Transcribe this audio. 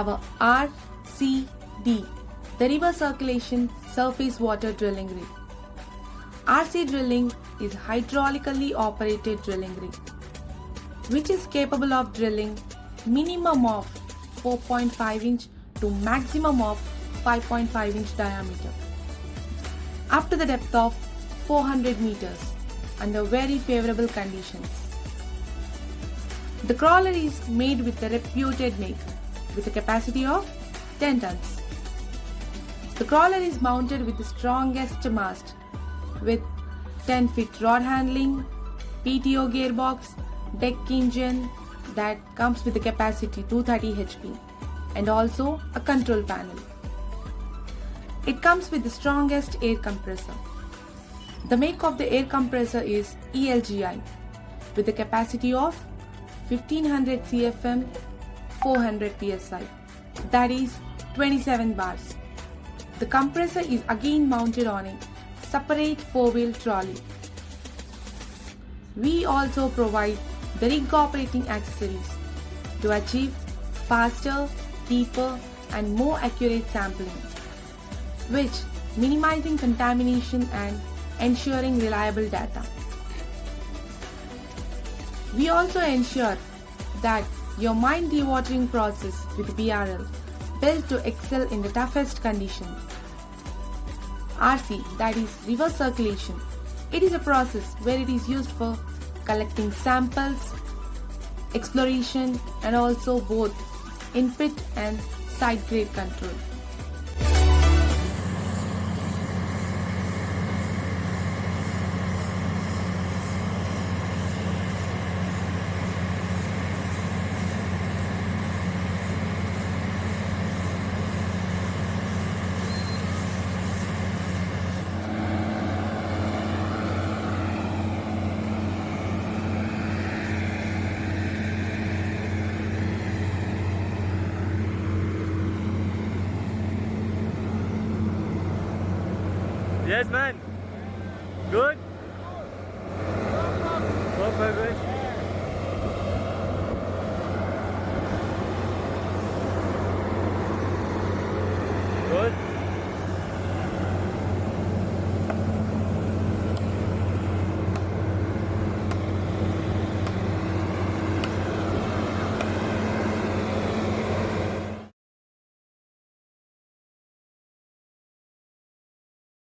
our RCD, the River Circulation Surface Water Drilling Rig. RC drilling is hydraulically operated drilling rig, which is capable of drilling minimum of 4.5 inch to maximum of 5.5 inch diameter, up to the depth of 400 meters under very favorable conditions. The crawler is made with a reputed make with a capacity of 10 tons. The crawler is mounted with the strongest mast with 10 feet rod handling, PTO gearbox, deck engine that comes with a capacity 230 HP and also a control panel. It comes with the strongest air compressor. The make of the air compressor is ELGI with a capacity of 1500 CFM 400 PSI, that is 27 bars. The compressor is again mounted on a separate 4-wheel trolley. We also provide the rig operating accessories to achieve faster, deeper and more accurate sampling, which minimizing contamination and ensuring reliable data. We also ensure that your mine dewatering process with PRL built to excel in the toughest conditions. RC, that is river circulation. It is a process where it is used for collecting samples, exploration and also both in-pit and side grade control. Yes, man. Good? Go, baby.